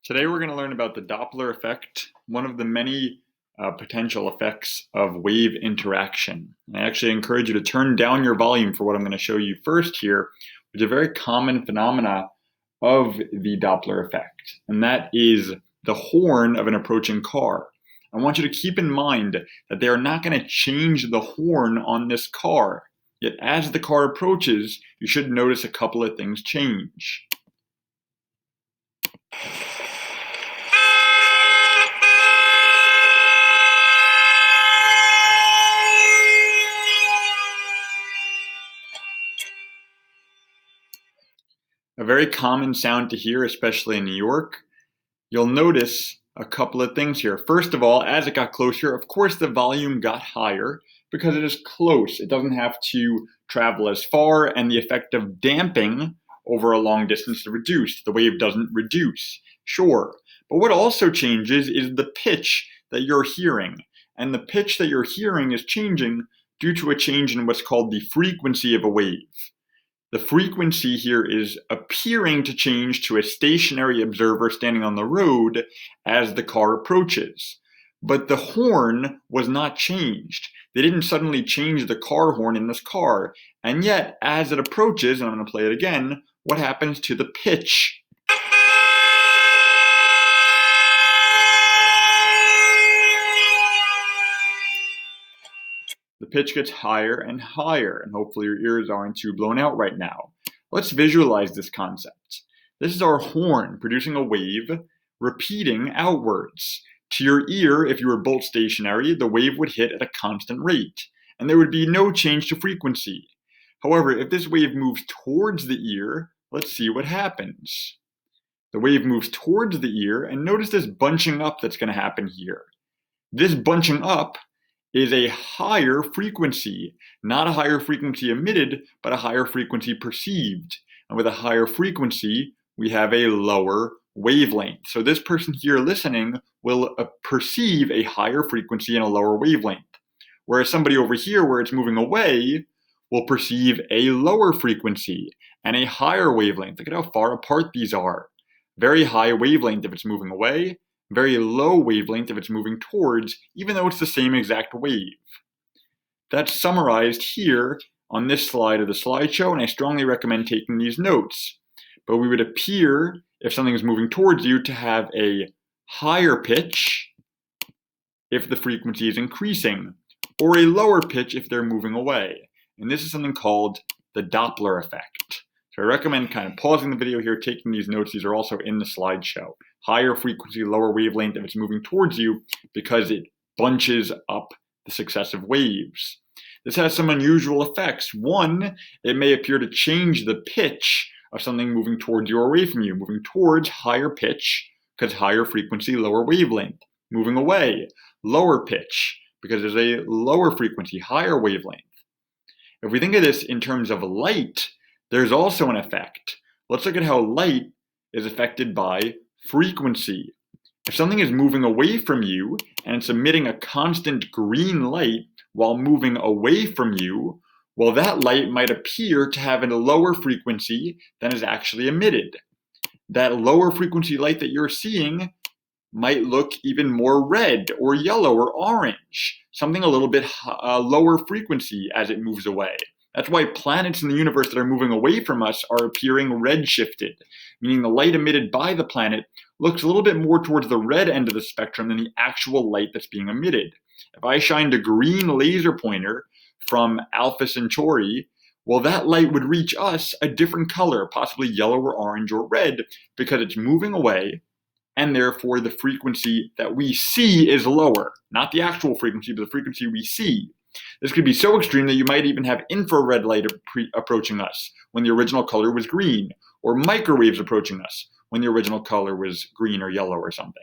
Today we're going to learn about the Doppler effect, one of the many potential effects of wave interaction. And I actually encourage you to turn down your volume for what I'm going to show you first here, which is a very common phenomena of the Doppler effect, and that is the horn of an approaching car. I want you to keep in mind that they are not going to change the horn on this car, yet as the car approaches, you should notice a couple of things change. A very common sound to hear, especially in New York. You'll notice a couple of things here. First of all, as it got closer, of course the volume got higher because it is close. It doesn't have to travel as far, and the effect of damping over a long distance is reduced. The wave doesn't reduce, sure. But what also changes is the pitch that you're hearing. And the pitch that you're hearing is changing due to a change in what's called the frequency of a wave. The frequency here is appearing to change to a stationary observer standing on the road as the car approaches. But the horn was not changed. They didn't suddenly change the car horn in this car. And yet, as it approaches, and I'm going to play it again, what happens to the pitch? The pitch gets higher and higher, and hopefully your ears aren't too blown out right now. Let's visualize this concept. This is our horn producing a wave, repeating outwards. To your ear, if you were bolt stationary, the wave would hit at a constant rate, and there would be no change to frequency. However, if this wave moves towards the ear, let's see what happens. The wave moves towards the ear, and notice this bunching up that's going to happen here. This bunching up is a higher frequency, not a higher frequency emitted, but a higher frequency perceived. And with a higher frequency, we have a lower wavelength. So this person here listening will perceive a higher frequency and a lower wavelength. Whereas somebody over here, where it's moving away, will perceive a lower frequency and a higher wavelength. Look at how far apart these are. Very high wavelength if it's moving away, very low wavelength if it's moving towards, even though it's the same exact wave. That's summarized here on this slide of the slideshow, and I strongly recommend taking these notes. But we would appear, if something is moving towards you, to have a higher pitch if the frequency is increasing, or a lower pitch if they're moving away. And this is something called the Doppler effect. So I recommend kind of pausing the video here, taking these notes. These are also in the slideshow. Higher frequency, lower wavelength if it's moving towards you because it bunches up the successive waves. This has some unusual effects. One, it may appear to change the pitch of something moving towards you or away from you. Moving towards, higher pitch because higher frequency, lower wavelength. Moving away, lower pitch because there's a lower frequency, higher wavelength. If we think of this in terms of light, there's also an effect. Let's look at how light is affected by frequency. If something is moving away from you and it's emitting a constant green light while moving away from you, well, that light might appear to have a lower frequency than is actually emitted. That lower frequency light that you're seeing might look even more red or yellow or orange, something a little bit lower frequency as it moves away. That's why planets in the universe that are moving away from us are appearing redshifted, meaning the light emitted by the planet looks a little bit more towards the red end of the spectrum than the actual light that's being emitted. If I shined a green laser pointer from Alpha Centauri, well, that light would reach us a different color, possibly yellow or orange or red, because it's moving away, and therefore the frequency that we see is lower. Not the actual frequency, but the frequency we see. This could be so extreme that you might even have infrared light approaching us when the original color was green, or microwaves approaching us when the original color was green or yellow or something.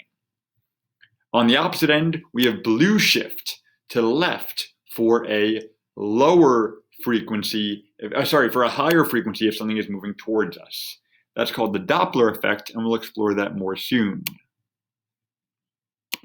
On the opposite end, we have blue shift to the left for a lower frequency, for a higher frequency if something is moving towards us. That's called the Doppler effect, and we'll explore that more soon.